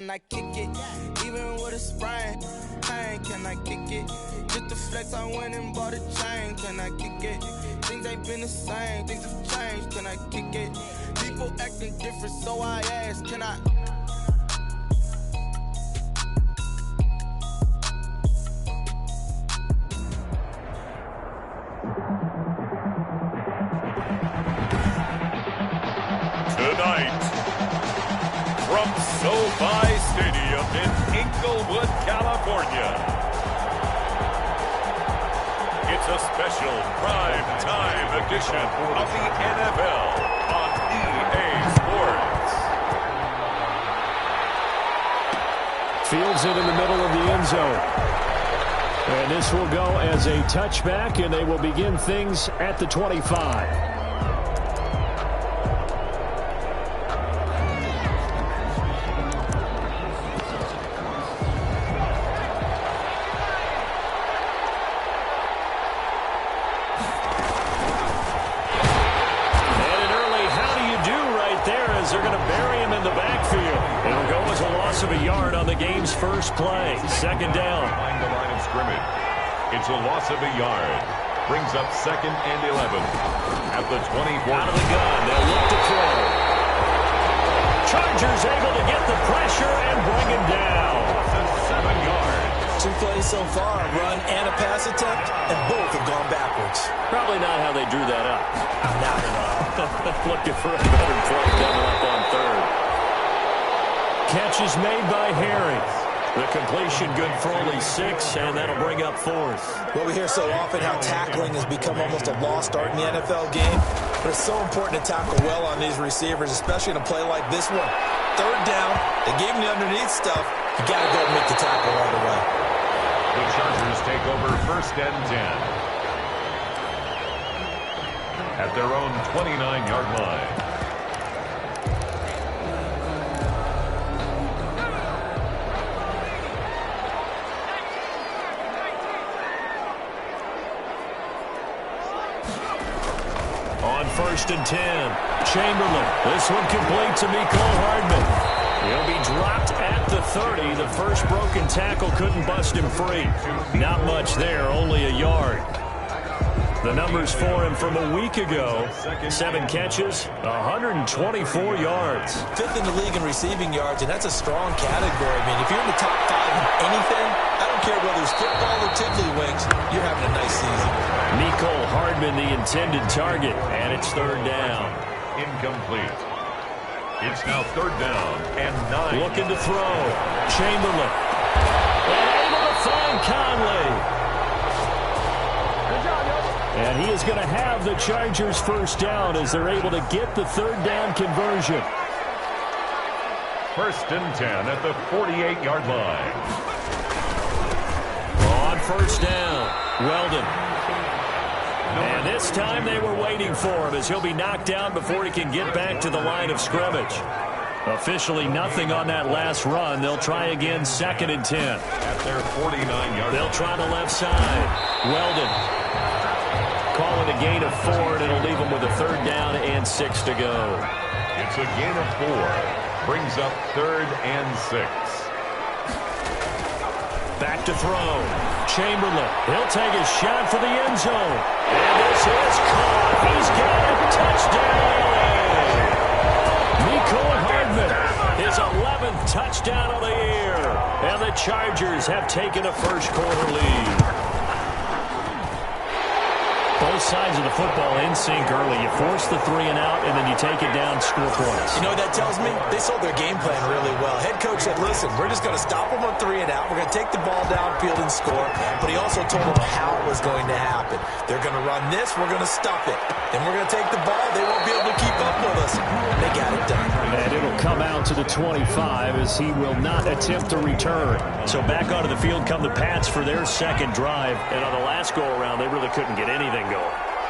Can I kick it, even with a sprain? Pain, can I kick it? Just the flex, I went and bought a chain. Can I kick it? Things ain't been the same, things have changed. Can I kick it? People acting different, so I ask, can I? Tonight, from SoFi Stadium in Inglewood, California, it's a special prime-time edition of the NFL on EA Sports. Fields it in the middle of the end zone. And this will go as a touchback, and they will begin things at the 25. They're going to bury him in the backfield. It'll go as a loss of a yard on the game's first play. Second down. Behind the line of scrimmage. It's a loss of a yard. Brings up 2nd and 11. At the 24. Out of the gun. They'll look to throw. Chargers able to get the pressure and bring him down. To 7 yards. 2 plays so far, a run and a pass attempt, and both have gone backwards. Probably not how they drew that up. Not at all. Looking for a better play coming up on third. Catch is made by Harry. The completion good for only 6, and that'll bring up 4th. Well, we hear so often how tackling has become almost a lost art in the NFL game, but it's so important to tackle well on these receivers, especially in a play like this one. Third down, they gave him the underneath stuff. You got to go and make the tackle right away. The Chargers take over 1st and 10. At their own 29-yard line. On 1st and 10, Chamberlain. This one complete to Mecole Hardman. He'll be dropped at the 30. The first broken tackle couldn't bust him free. Not much there, only a yard. The numbers for him from a week ago, 7 catches, 124 yards. 5th in the league in receiving yards, and that's a strong category. I mean, if you're in the top 5 in anything, I don't care whether it's football or tiddlywinks, you're having a nice season. Mecole Hardman, the intended target, and it's 3rd down. Incomplete. It's now 3rd down and 9. Looking to throw. Chamberlain. And able to find Conley. And he is going to have the Chargers first down as they're able to get the 3rd down conversion. 1st and 10 at the 48-yard line. On 1st down, Weldon. And this time they were waiting for him as he'll be knocked down before he can get back to the line of scrimmage. Officially nothing on that last run. They'll try again 2nd and 10. At their 49-yard. They'll try the left side. Weldon. Call it a gain of 4, and it'll leave them with a 3rd down and 6 to go. It's a gain of 4. Brings up 3rd and 6. Back to throw. Chamberlain. He'll take a shot for the end zone. And this is caught. He's got a touchdown. Mecole Hardman, his 11th touchdown of the year. And the Chargers have taken a first-quarter lead. Both sides of the football in sync early. You force the 3 and out, and then you take it down, score points. You know what that tells me? They sold their game plan really well. Head coach said, listen, we're just going to stop them on 3 and out. We're going to take the ball downfield and score. But he also told them how it was going to happen. They're going to run this. We're going to stop it. Then we're going to take the ball. They won't be able to keep up with us. They got it done. And it'll come out to the 25 as he will not attempt to return. So back onto the field come the Pats for their 2nd drive. And on the last go-around, they really couldn't get anything going.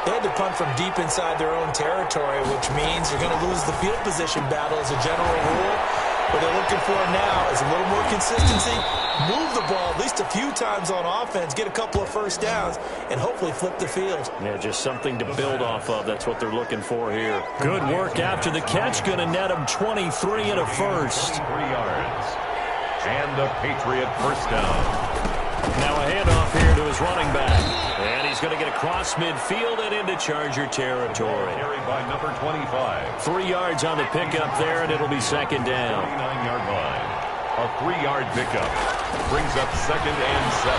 They had to punt from deep inside their own territory, which means you're going to lose the field position battle as a general rule. What they're looking for now is a little more consistency, move the ball at least a few times on offense, get a couple of first downs, and hopefully flip the field. Yeah, just something to build off of. That's what they're looking for here. Good work after the catch. Going to net them 23 and a first. 3 yards. And a Patriot first down. Now a handoff here to his running back. And he's going to get across midfield and into Charger territory. Carried by number 25. 3 yards on the pickup there, and it'll be second down. 39-yard line. A 3-yard pickup. Brings up 2nd and 7.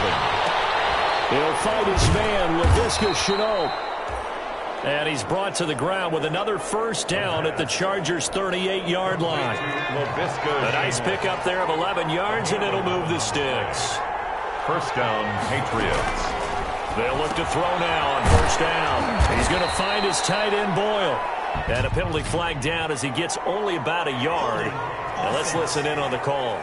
He'll fight his man, LaVisca Chenault. And he's brought to the ground with another first down at the Chargers' 38-yard line. A nice pickup there of 11 yards, and it'll move the sticks. First down, Patriots. They'll look to throw now on first down. He's going to find his tight end, Boyle. And a penalty flag down as he gets only about a yard. Now let's listen in on the call.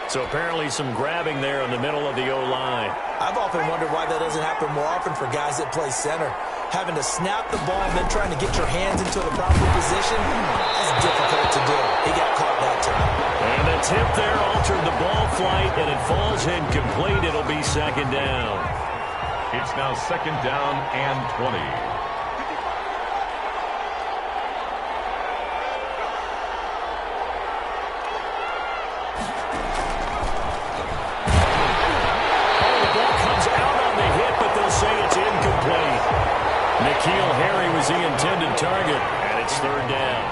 So apparently some grabbing there in the middle of the O-line. I've often wondered why that doesn't happen more often for guys that play center. Having to snap the ball and then trying to get your hands into the proper position, that's difficult to do. He got caught that time. And the tip there altered the ball flight, and it falls incomplete. It'll be second down. It's now second down and 20. N'Keal Harry was the intended target, and it's third down.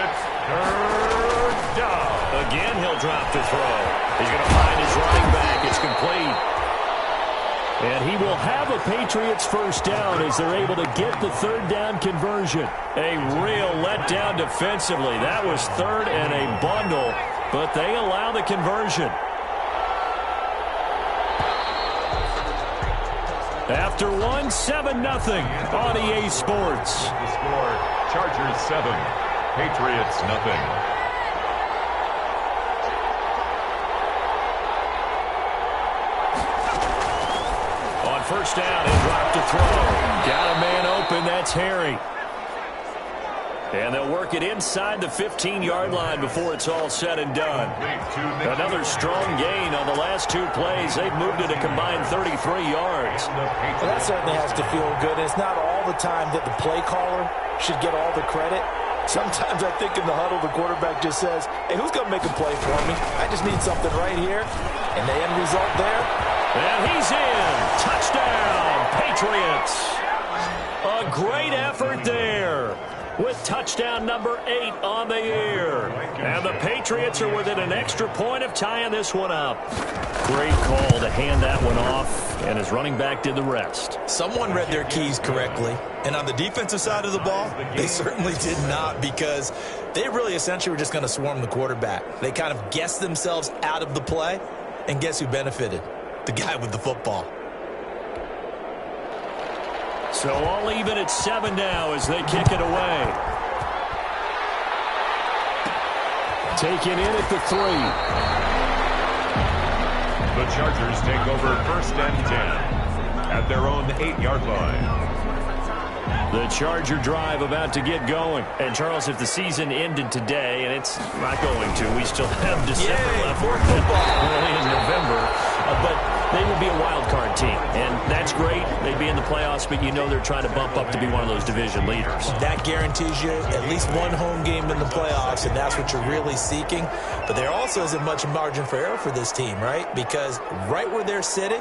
It's third down. Again, he'll drop to throw. He's going to find his running back. It's complete. And he will have a Patriots first down as they're able to get the third down conversion. A real letdown defensively. That was third and a bundle, but they allow the conversion. After 7-0 on EA Sports. The score, Chargers 7, Patriots 0. On first down, he'll drop to throw. Got a man open, that's Harry. And they'll work it inside the 15-yard line before it's all said and done. Another strong gain on the last 2 plays. They've moved it a combined 33 yards. Well, that certainly has to feel good. It's not all the time that the play caller should get all the credit. Sometimes I think in the huddle, the quarterback just says, hey, who's going to make a play for me? I just need something right here. And the end result there. And he's in. Touchdown, Patriots. A great effort there, with touchdown number 8 on the year. And the Patriots are within an extra point of tying this one up. Great call to hand that one off, and his running back did the rest. Someone read their keys correctly, and on the defensive side of the ball, they certainly did not, because they really essentially were just going to swarm the quarterback. They kind of guessed themselves out of the play, and guess who benefited? The guy with the football. So all even at 7 now as they kick it away. Taken in at the 3. The Chargers take over first and 10 at their own 8-yard line. The Charger drive about to get going. And, Charles, if the season ended today, and it's not going to, we still have December left, early in November, but they would be a wild card team, and that's great. They'd be in the playoffs, but you know they're trying to bump up to be one of those division leaders. That guarantees you at least one home game in the playoffs, and that's what you're really seeking. But there also isn't much margin for error for this team, right? Because right where they're sitting,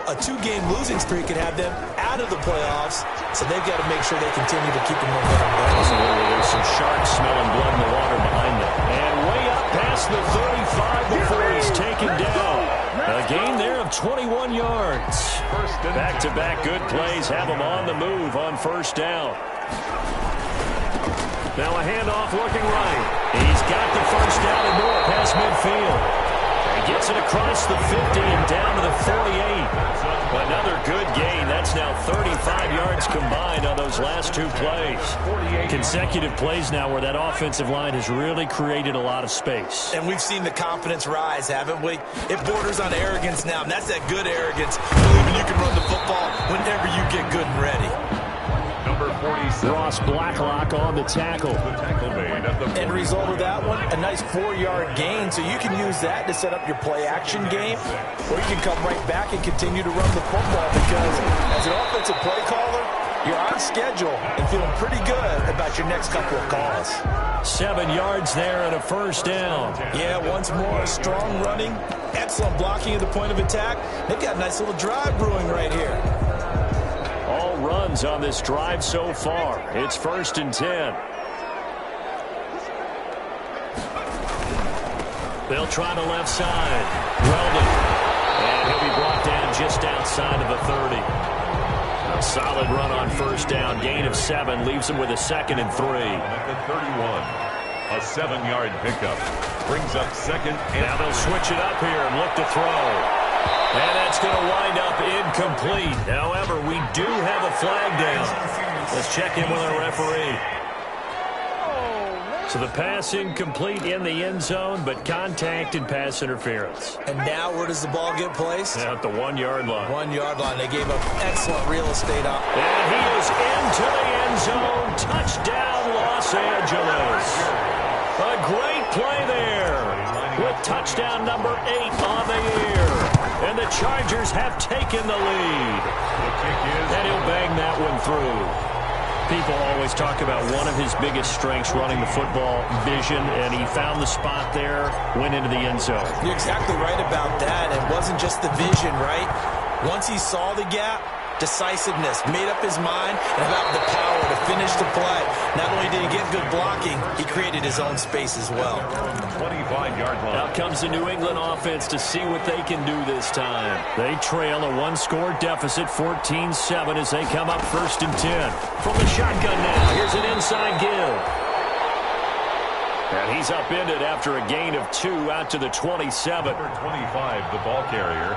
a 2-game losing streak could have them out of the playoffs, so they've got to make sure they continue to keep the momentum going. There's some sharks smelling blood in the water behind them. And way up past the 35 before he's taken down. A gain there of 21 yards. Back-to-back good plays have him on the move on first down. Now a handoff looking right. He's got the first down and more past midfield. He gets it across the 50 and down to the 48. Another good gain. That's now 35 yards combined on those last 2 plays. Consecutive plays now where that offensive line has really created a lot of space. And we've seen the confidence rise, haven't we? It borders on arrogance now, and that's that good arrogance, believing you can run the football whenever you get good and ready. Number 47. Ross Blacklock on the tackle. End result of that one, a nice 4-yard gain, so you can use that to set up your play-action game, or you can come right back and continue to run the football, because as an offensive play caller, You're on schedule and feeling pretty good about your next couple of calls. 7 yards there and a first down. Yeah, once more, strong running, excellent blocking at the point of attack. They've got a nice little drive brewing right here. All runs on this drive so far. It's 1st and 10. They'll try the left side. Weldon. And he'll be brought down just outside of the 30. A solid run on first down. Gain of 7 leaves him with a 2nd and 3. At the 31, a 7-yard pickup brings up 2nd and now they'll switch it up here and look to throw. And that's going to wind up incomplete. However, we do have a flag down. Let's check in with our referee. So the pass incomplete in the end zone, but contact and pass interference. And now where does the ball get placed? At the 1-yard line. 1-yard line. They gave up excellent real estate up. And he is into the end zone. Touchdown, Los Angeles. A great play there with touchdown number 8 on the year. And the Chargers have taken the lead. And he'll bang that one through. People always talk about one of his biggest strengths running the football, vision, and he found the spot there, went into the end zone. You're exactly right about that. It wasn't just the vision, right? Once he saw the gap, decisiveness, made up his mind, and about the power to finish the play. Not only did he get good blocking, he created his own space as well. 25-yard line. Out comes the New England offense to see what they can do this time. They trail a 1-score deficit, 14-7, as they come up 1st and 10. From the shotgun now, here's an inside give. And he's upended after a gain of 2 out to the 27. Number 25, the ball carrier.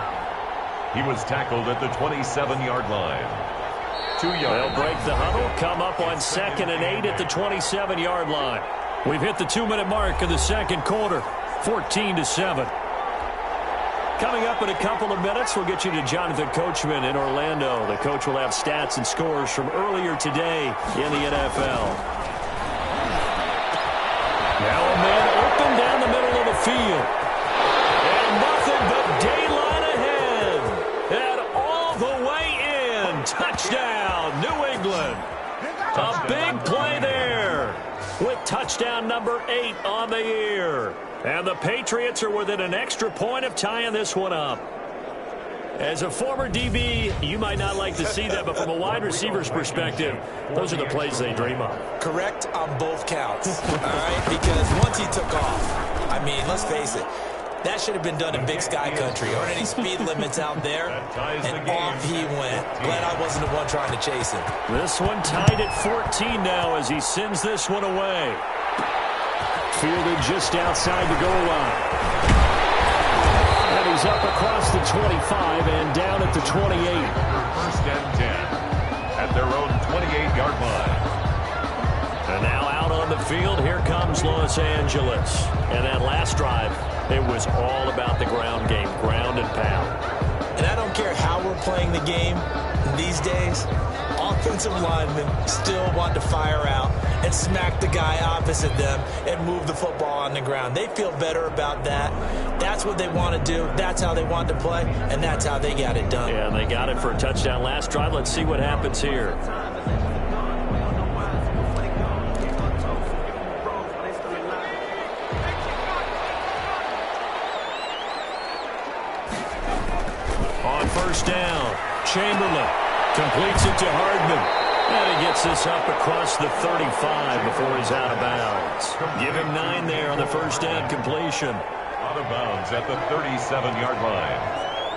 He was tackled at the 27-yard line. 2 yards. They'll break the huddle, come up on 2nd and 8 at the 27-yard line. We've hit the 2-minute mark of the second quarter, 14-7. Coming up in a couple of minutes, we'll get you to Jonathan Coachman in Orlando. The coach will have stats and scores from earlier today in the NFL. Now a man open down the middle of the field. And nothing but daylight ahead. And all the way in. Touchdown, New England. A big play there with touchdown number 8 on the year. And the Patriots are within an extra point of tying this one up. As a former DB, you might not like to see that, but from a wide receiver's perspective, those are the plays they dream of. Correct on both counts, all right? Because once he took off, I mean, let's face it, that should have been done in Big Sky Country. Aren't any speed limits out there? And off he went. Glad I wasn't the one trying to chase him. This one tied at 14 now as he sends this one away. Fielded just outside the goal line. And he's up across the 25 and down at the 28. 1st and 10 at their own 28-yard line. And now out on the field, here comes Los Angeles. And that last drive, it was all about the ground game, ground and pound. And I don't care how we're playing the game these days, offensive linemen still want to fire out and smack the guy opposite them and move the football on the ground. They feel better about that. That's what they want to do. That's how they want to play, and that's how they got it done. Yeah, and they got it for a touchdown last drive. Let's see what happens here. On first down, Chamberlain completes it to Hardman. And he gets this up across the 35 before he's out of bounds. Give him 9 there on the first down completion. Out of bounds at the 37-yard line.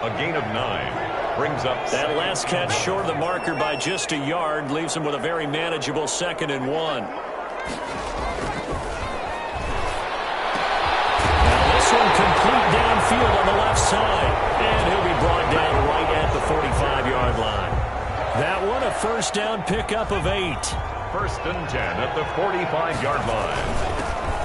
A gain of 9 brings up that last catch short of the marker by just a yard leaves him with a very manageable 2nd and 1. Now this one complete downfield on the left side. And he'll be brought down right at the 45-yard line. That one, a first down pickup of 8. 1st and 10 at the 45-yard line.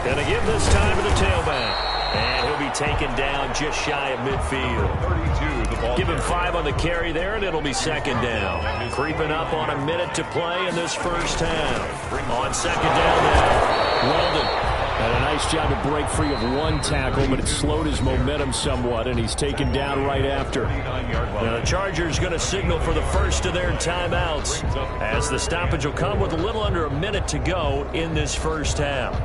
Gonna give this time to the tailback. And he'll be taken down just shy of midfield. 32, the ball. Give him 5 on the carry there, and it'll be 2nd down. Creeping up on a minute to play in this first half. On 2nd down now, Weldon. And a nice job to break free of one tackle, but it slowed his momentum somewhat, and he's taken down right after. Now the Chargers going to signal for the first of their timeouts, as the stoppage will come with a little under a minute to go in this first half.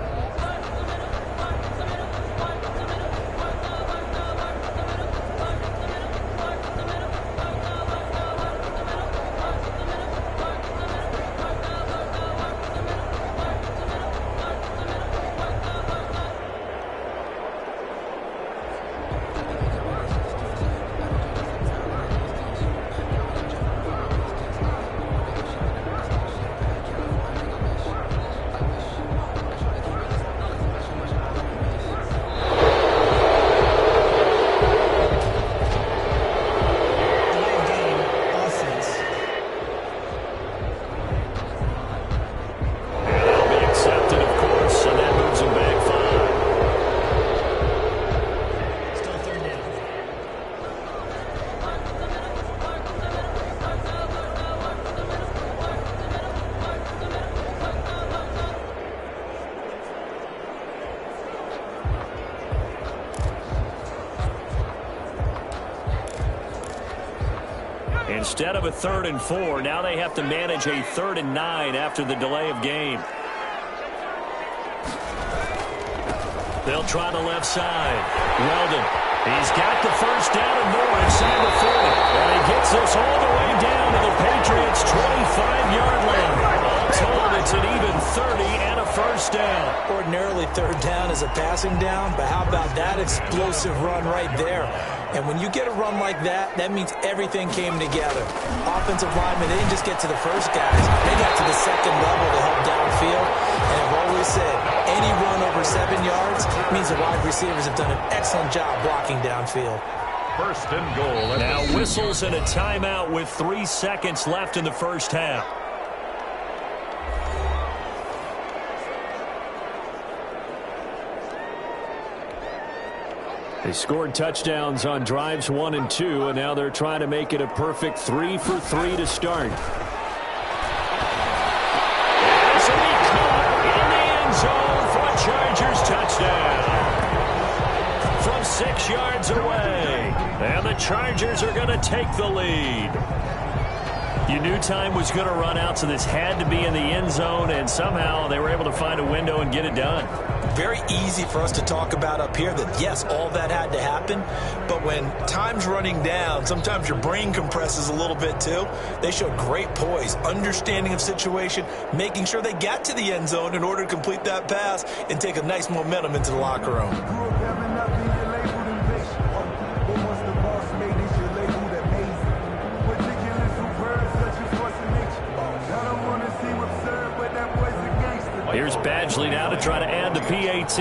Instead of a 3rd and 4, now they have to manage a 3rd and 9 after the delay of game. They'll try the left side. Weldon, he's got the first down and more inside the 40. And he gets this all the way down to the Patriots' 25-yard line. All told, it's an even 30 and a first down. Ordinarily, 3rd down is a passing down, but how about that explosive run right there? And when you get a run like that, that means everything came together. Offensive linemen, they didn't just get to the first guys. They got to the second level to help downfield. And I've always said, any run over 7 yards means the wide receivers have done an excellent job blocking downfield. First and goal. Now whistles and a timeout with 3 seconds left in the first half. They scored touchdowns on drives 1 and 2, and now they're trying to make it a perfect 3 for 3 to start. As he caught in the end zone for a Chargers touchdown from 6 yards away. And the Chargers are going to take the lead. You knew time was going to run out, so this had to be in the end zone, and somehow they were able to find a window and get it done. Very easy for us to talk about up here that, yes, all that had to happen. But when time's running down, sometimes your brain compresses a little bit too. They showed great poise, understanding of situation, making sure they got to the end zone in order to complete that pass and take a nice momentum into the locker room. Here's Badgley now to try to add the PAT.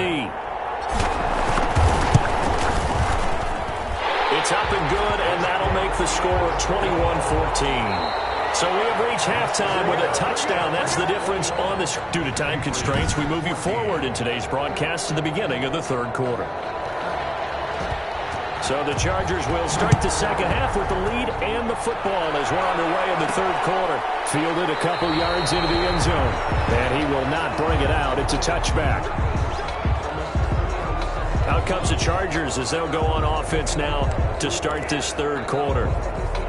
It's up and good, and that'll make the score 21-14. So we have reached halftime with a touchdown. That's the difference on this. Due to time constraints, we move you forward in today's broadcast to the beginning of the 3rd quarter. So the Chargers will start the second half with the lead and the football as we're underway in the 3rd quarter. Fielded a couple yards into the end zone, and he will not bring it out. It's a touchback. Out comes the Chargers as they'll go on offense now to start this 3rd quarter.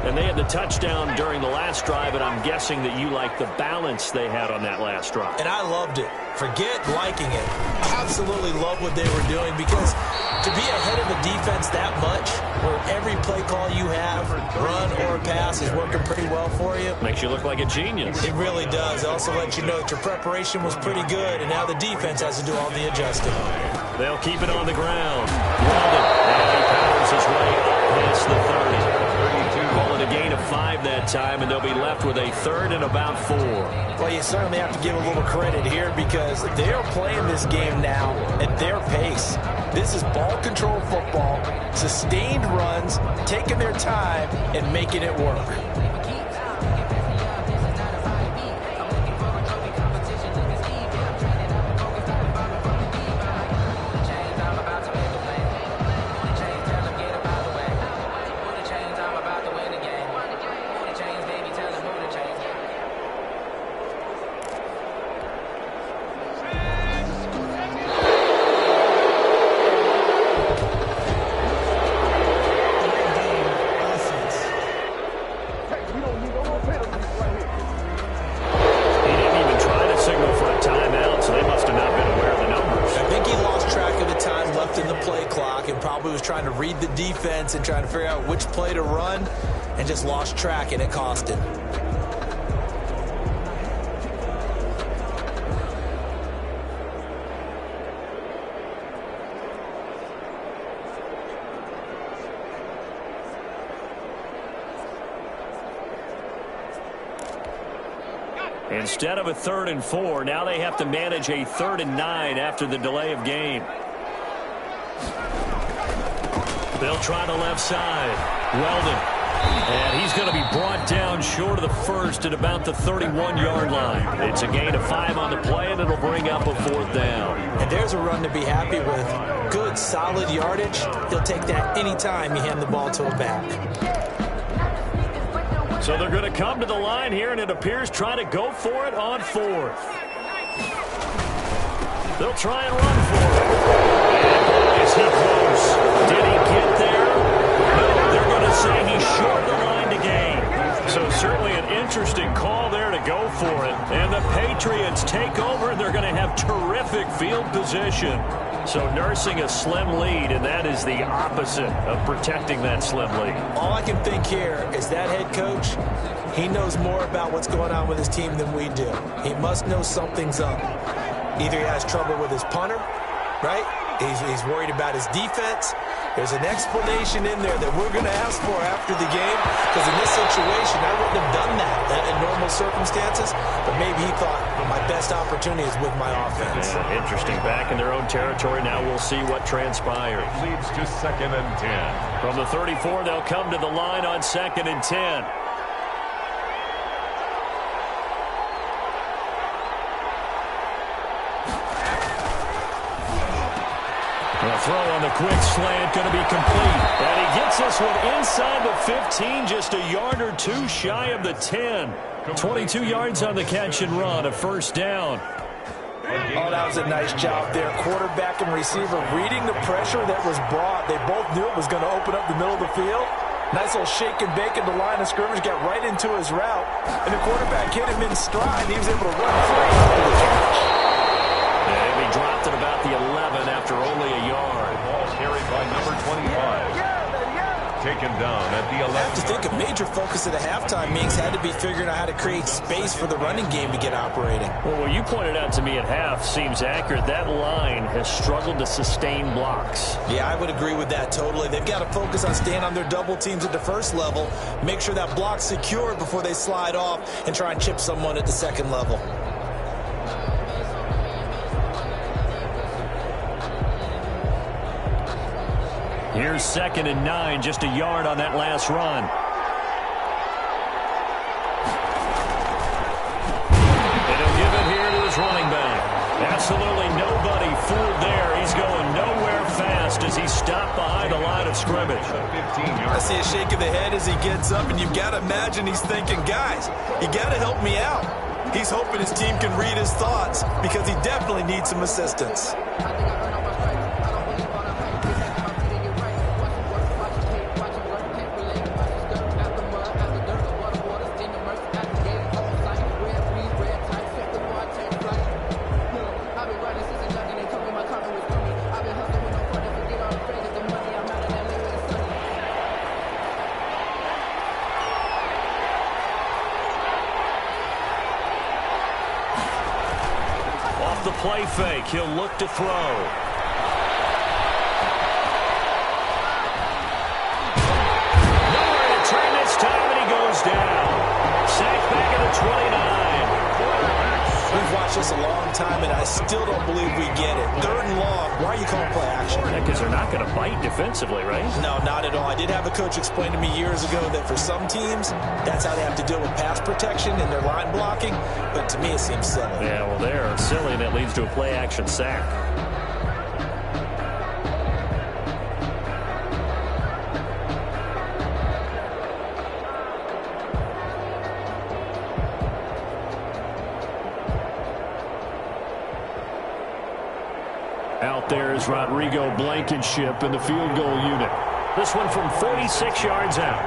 And they had the touchdown during the last drive, and I'm guessing that you like the balance they had on that last drive. And I loved it. Forget liking it. Absolutely love what they were doing, because to be ahead of a defense that much, where every play call you have, run or pass, is working pretty well for you. Makes you look like a genius. It really does. It also lets you know that your preparation was pretty good, and now the defense has to do all the adjusting. They'll keep it on the ground. Weldon, and he powers his way up past the 30. Call it a gain of 5 that time, and they'll be left with a 3rd and about 4. Well, you certainly have to give a little credit here, because they are playing this game now at their pace. This is ball control football, sustained runs, taking their time, and making it work. in the play clock and probably was trying to read the defense and trying to figure out which play to run and just lost track, and it cost him. Instead of a 3rd and 4, now they have to manage a 3rd and 9 after the delay of game. They'll try the left side. Weldon. And he's going to be brought down short of the first at about the 31-yard line. It's a gain of 5 on the play, and it'll bring up a 4th down. And there's a run to be happy with. Good, solid yardage. He'll take that anytime you hand the ball to a back. So they're going to come to the line here, and it appears try to go for it on 4th. They'll try and run for it. And boy, is he close. Did he get there? No, they're going to say he's short the line to gain. So certainly an interesting call there to go for it. And the Patriots take over, and they're going to have terrific field position. So nursing a slim lead, and that is the opposite of protecting that slim lead. All I can think here is that head coach, he knows more about what's going on with his team than we do. He must know something's up. Either he has trouble with his punter, right? He's worried about his defense. There's an explanation in there that we're going to ask for after the game, because in this situation, I wouldn't have done that in normal circumstances, but maybe he thought my best opportunity is with my offense. Yeah, interesting. Back in their own territory. Now we'll see what transpires. Leads to 2nd and 10. From the 34, they'll come to the line on 2nd and 10. The throw on the quick slant going to be complete. And he gets this one inside the 15, just a yard or 2 shy of the 10. 22 yards on the catch and run, a 1st down. Oh, that was a nice job there. Quarterback and receiver reading the pressure that was brought. They both knew it was going to open up the middle of the field. Nice little shake and bake at the line of scrimmage, got right into his route. And the quarterback hit him in stride. He was able to run free after the catch. And he dropped it about the 11 after only a yard. Ball carried by number 25. Taken down at the 11. I have to think a major focus of the halftime meetings had to be figuring out how to create space for the running game to get operating. Well, what you pointed out to me at half seems accurate. That line has struggled to sustain blocks. Yeah, I would agree with that totally. They've got to focus on staying on their double teams at the first level, make sure that block's secure before they slide off and try and chip someone at the second level. Here's 2nd and 9, just a yard on that last run. And he'll give it here to his running back. Absolutely nobody fooled there. He's going nowhere fast as he stopped behind the line of scrimmage. I see a shake of the head as he gets up, and you've got to imagine he's thinking, guys, you got to help me out. He's hoping his team can read his thoughts because he definitely needs some assistance. The play fake. He'll look to throw. Nowhere to turn this time, and he goes down. Sacked back at the 29. We've watched this a long time, and I still don't believe we get it. 3rd and long. Why are you calling play action? Because they're not going to bite defensively, right? No, not at all. I did have a coach explain to me years ago that for some teams, that's how they have to deal with pass protection and their line blocking. But to me, it seems silly. Yeah, well, they're silly, and that leads to a play-action sack. Out there is Rodrigo Blankenship in the field goal unit. This one from 46 yards out.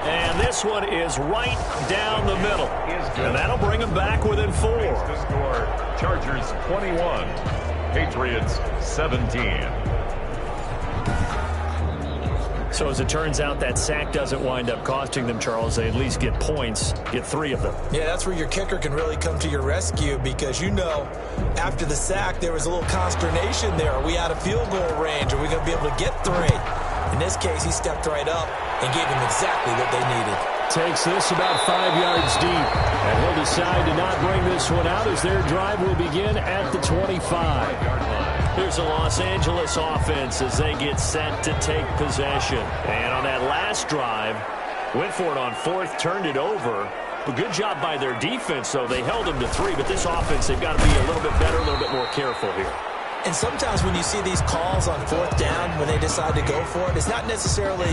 And And this one is right down the middle. And that'll bring them back within 4. The score, Chargers 21, Patriots 17. So as it turns out, that sack doesn't wind up costing them, Charles. They at least get points, get 3 of them. Yeah, that's where your kicker can really come to your rescue because, after the sack, there was a little consternation there. Are we out of field goal range? Are we going to be able to get 3? In this case, he stepped right up and gave them exactly what they needed. Takes this about 5 yards deep, and he'll decide to not bring this one out as their drive will begin at the 25-yard line. Here's the Los Angeles offense as they get set to take possession. And on that last drive, went for it on 4th, turned it over. But good job by their defense, though. They held them to 3, but this offense, they've got to be a little bit better, a little bit more careful here. And sometimes when you see these calls on 4th down, when they decide to go for it, it's not necessarily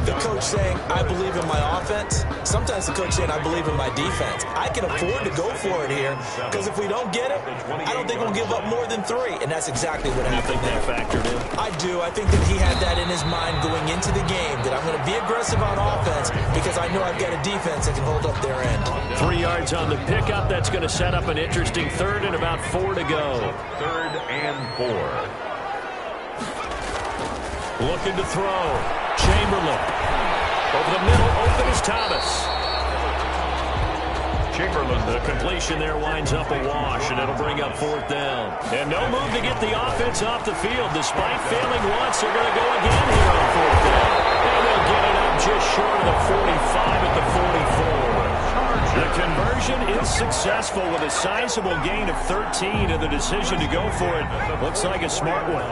the coach saying, I believe in my offense. Sometimes the coach saying, I believe in my defense. I can afford to go for it here because if we don't get it, I don't think we'll give up more than 3. And that's exactly what happened there. You think that factored in? I do. I think that he had that in his mind going into the game, that I'm going to be aggressive on offense because I know I've got a defense that can hold up their end. 3 yards on the pickup. That's going to set up an interesting 3rd and about 4 to go. 3rd and 4. Looking to throw. Chamberlain. Over the middle, open is Thomas. Chamberlain. The completion there winds up a wash, and it'll bring up 4th down. And no move to get the offense off the field. Despite failing once, they're going to go again here on 4th down. And they'll get it up just short of the 45 at the 44. The conversion is successful with a sizable gain of 13, and the decision to go for it looks like a smart one.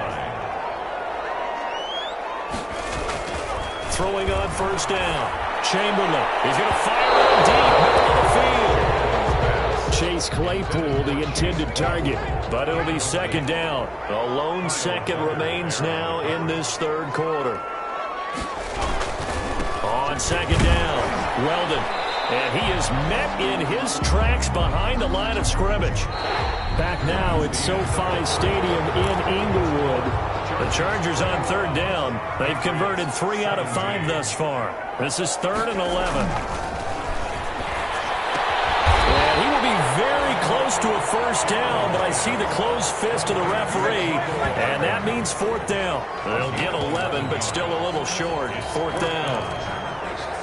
Throwing on 1st down. Chamberlain. He's going to fire it deep, middle of the field. Chase Claypool, the intended target, but it'll be 2nd down. A lone 2nd remains now in this 3rd quarter. On 2nd down, Weldon. And he is met in his tracks behind the line of scrimmage. Back now at SoFi Stadium in Inglewood. The Chargers on 3rd down. They've converted 3 out of 5 thus far. This is 3rd and 11. And he will be very close to a 1st down, but I see the closed fist of the referee, and that means 4th down. They'll get 11, but still a little short. 4th down.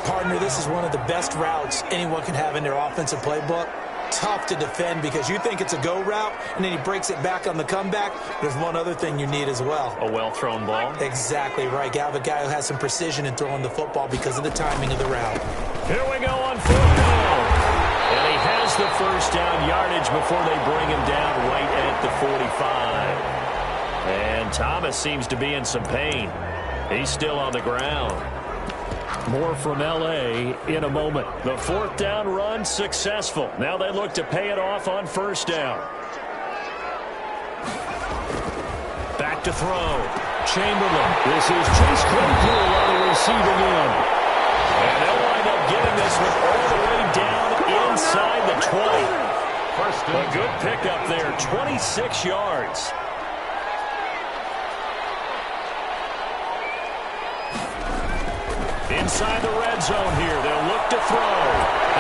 Partner, this is one of the best routes anyone can have in their offensive playbook. Tough to defend because you think it's a go route, and then he breaks it back on the comeback. There's one other thing you need as well. A well-thrown ball? Exactly right. You have a guy who has some precision in throwing the football because of the timing of the route. Here we go on 4th down. And he has the 1st down yardage before they bring him down right at the 45. And Thomas seems to be in some pain. He's still on the ground. More from L.A. in a moment. The 4th down run successful. Now they look to pay it off on 1st down. Back to throw. Chamberlain. This is Chase Claypool on the receiving end. And they'll wind up getting this one all the way down inside the 20. A good pickup there. 26 yards. Inside the red zone here. They'll look to throw.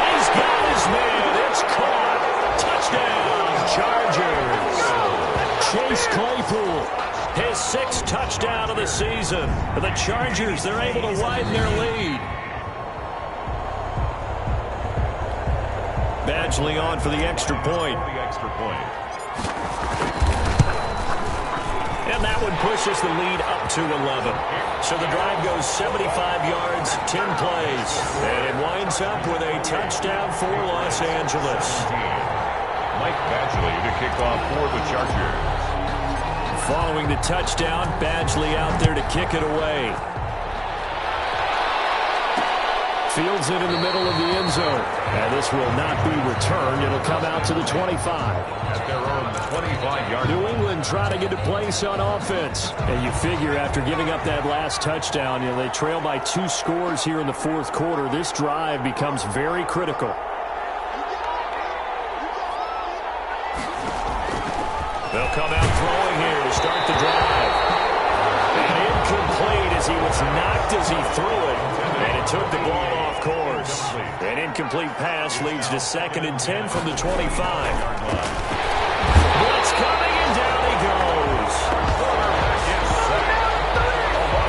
He's got his man. It's caught. Touchdown, Chargers. Chase Claypool, his 6th touchdown of the season. The Chargers, they're able to widen their lead. Badgley on for the extra point. And that one pushes the lead up to 11. So the drive goes 75 yards, 10 plays. And it winds up with a touchdown for Los Angeles. Mike Badgley to kick off for the Chargers. Following the touchdown, Badgley out there to kick it away. Fields it in the middle of the end zone. And this will not be returned. It'll come out to the 25. At their own 25-yard. New England trying to get a place on offense. And you figure after giving up that last touchdown, they trail by 2 scores here in the 4th quarter. This drive becomes very critical. They'll come out throwing here to start the drive. And incomplete as as he was knocked as he threw it, and it took the ball off course. An incomplete pass leads to 2nd and 10 from the 25. Blitz coming, and down he goes.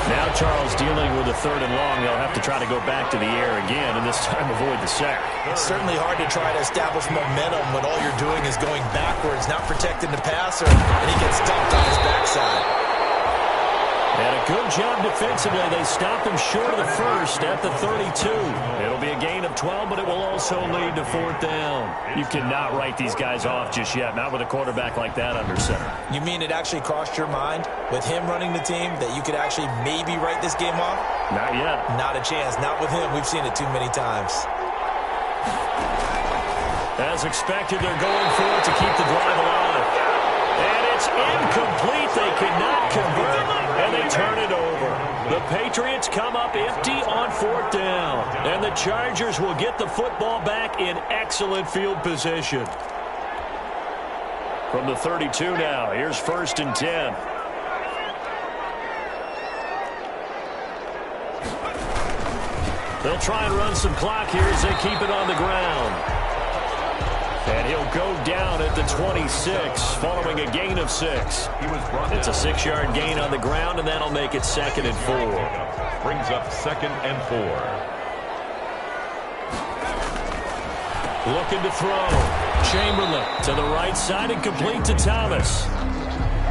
Now Charles dealing with a 3rd and long. They'll have to try to go back to the air again, and this time avoid the sack. It's certainly hard to try to establish momentum when all you're doing is going backwards, not protecting the passer, and he gets dumped on his backside. And a good job defensively. They stop him short of the first at the 32. It'll be a gain of 12, but it will also lead to 4th down. You cannot write these guys off just yet, not with a quarterback like that under center. You mean it actually crossed your mind with him running the team that you could actually maybe write this game off? Not yet. Not a chance. Not with him. We've seen it too many times. As expected, they're going for it to keep the drive alive. And it's incomplete. They cannot convert, and they turn it over. The Patriots come up empty on 4th down, and the Chargers will get the football back in excellent field position. From the 32 now, here's 1st and 10. They'll try and run some clock here as they keep it on the ground. And he'll go down at the 26 following a gain of 6. It's a 6-yard gain on the ground, and that'll make it 2nd and 4. Brings up 2nd and 4. Looking to throw. Chamberlain to the right side and complete to Thomas.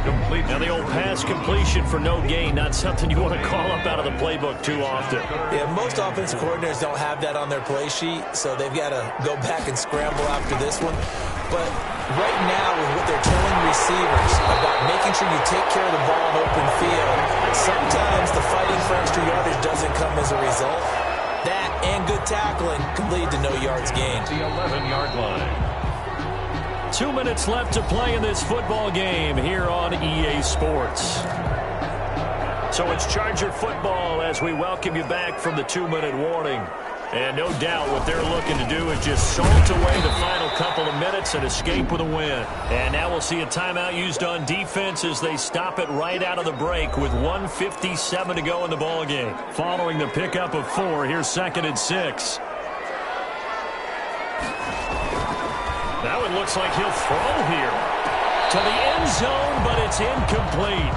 Now the old pass completion for no gain, not something you want to call up out of the playbook too often. Yeah, most offensive coordinators don't have that on their play sheet, so they've got to go back and scramble after this one. But right now, with what they're telling receivers about making sure you take care of the ball in open field, sometimes the fighting for extra yardage doesn't come as a result. That and good tackling can lead to no yards gained. The 11-yard line. 2 minutes left to play in this football game here on EA Sports. So it's Charger football as we welcome you back from the 2-minute warning. And no doubt what they're looking to do is just salt away the final couple of minutes and escape with a win. And now we'll see a timeout used on defense as they stop it right out of the break with 1:57 to go in the ballgame. Following the pickup of 4, here's 2nd and 6. That one looks like he'll throw here to the end zone, but it's incomplete.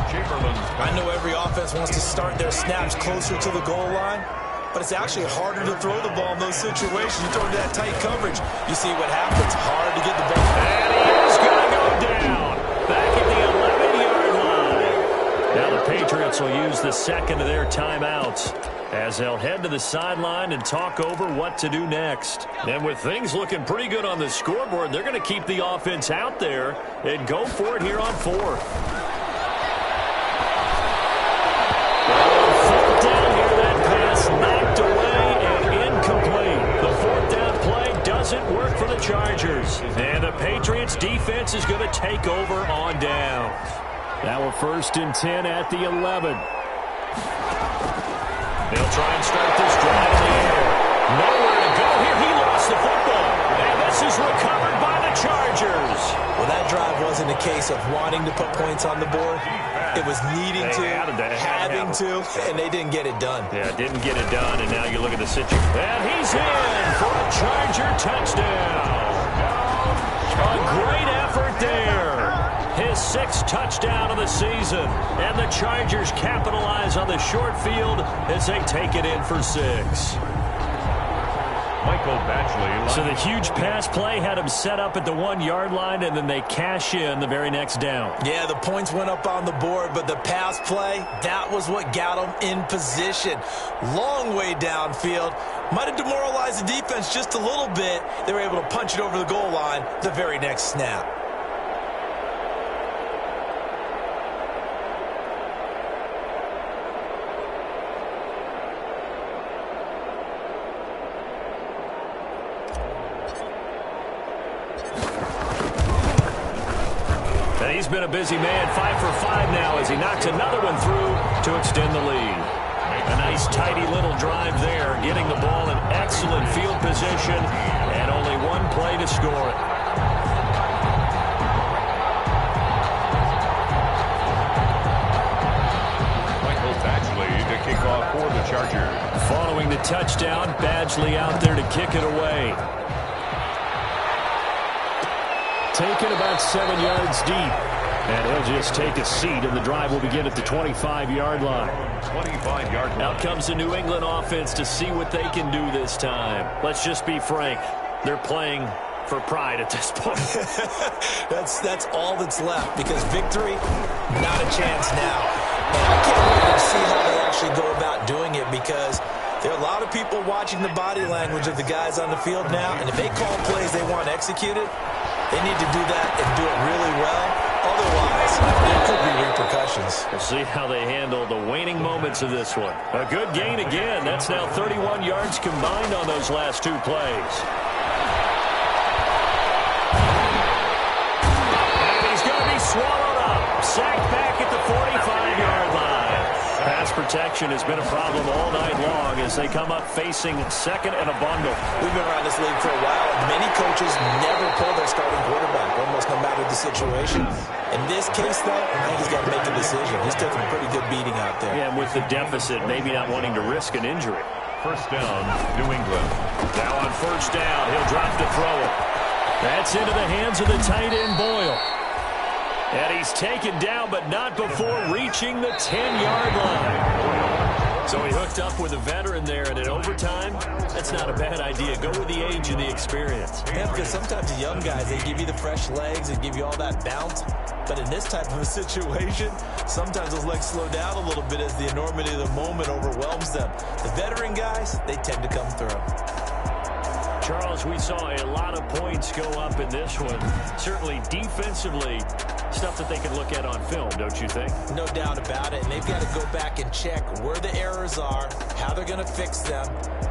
I know every offense wants to start their snaps closer to the goal line, but it's actually harder to throw the ball in those situations. You throw into that tight coverage, you see what happens. Hard to get the ball. And he is going to go down back at the 11-yard line. Now the Patriots will use the 2nd of their timeouts as they'll head to the sideline and talk over what to do next. And with things looking pretty good on the scoreboard, they're going to keep the offense out there and go for it here on 4th. 4th down here, that pass knocked away and incomplete. The 4th down play doesn't work for the Chargers. And the Patriots defense is going to take over on down. Now we're 1st and 10 at the 11. They'll try and start this drive in the air. Nowhere to go here. He lost the football. And this is recovered by the Chargers. Well, that drive wasn't a case of wanting to put points on the board. It was needing to, having to, and they didn't get it done. Yeah, didn't get it done, and now you look at the situation. And he's in for a Charger touchdown. A great effort there. His 6th touchdown of the season. And the Chargers capitalize on the short field as they take it in for 6. Michael Batchley. So the huge pass play had him set up at the 1-yard line, and then they cash in the very next down. Yeah, the points went up on the board, but the pass play, that was what got them in position. Long way downfield. Might have demoralized the defense just a little bit. They were able to punch it over the goal line the very next snap. He's been a busy man, 5 for 5 now as he knocks another one through to extend the lead. A nice tidy little drive there, getting the ball in excellent field position and only one play to score it. Michael Batchley to kick touchdown. Badgley out there to kick it away. Taken about 7 yards deep. And he'll just take a seat, and the drive will begin at the 25-yard line. 25-yard line. Out comes the New England offense to see what they can do this time. Let's just be frank. They're playing for pride at this point. That's all that's left, because victory, not a chance now. And I can't wait to see how they actually go about doing it, because there are a lot of people watching the body language of the guys on the field now, and if they call plays they want executed, they need to do that and do it really well. Otherwise, there could be repercussions. We'll see how they handle the waning moments of this one. A good gain again. That's now 31 yards combined on those last 2 plays. And he's going to be swallowed up. Sacked back at the 45-yard line. Pass protection has been a problem all night long as they come up facing second and a bundle. We've been around this league for a while, and many coaches never pull their starting quarterback, almost no matter the situation. In this case, though, I think he's got to make a decision. He's taking a pretty good beating out there. Yeah, and with the deficit, maybe not wanting to risk an injury. First down, New England. Now on first down, he'll drop to throw it. That's into the hands of the tight end, Boyle. And he's taken down, but not before reaching the 10-yard line. So he hooked up with a veteran there, and in overtime, that's not a bad idea. Go with the age and the experience. Yeah, because sometimes the young guys, they give you the fresh legs and give you all that bounce. But in this type of a situation, sometimes those legs slow down a little bit as the enormity of the moment overwhelms them. The veteran guys, they tend to come through. Charles, we saw a lot of points go up in this one. Certainly defensively, stuff that they can look at on film, don't you think? No doubt about it. And they've got to go back and check where the errors are, how they're going to fix them,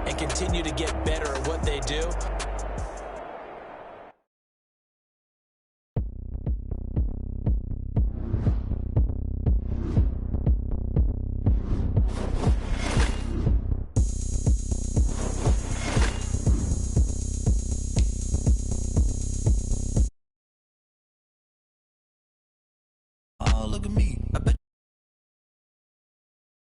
and continue to get better at what they do. Look at me.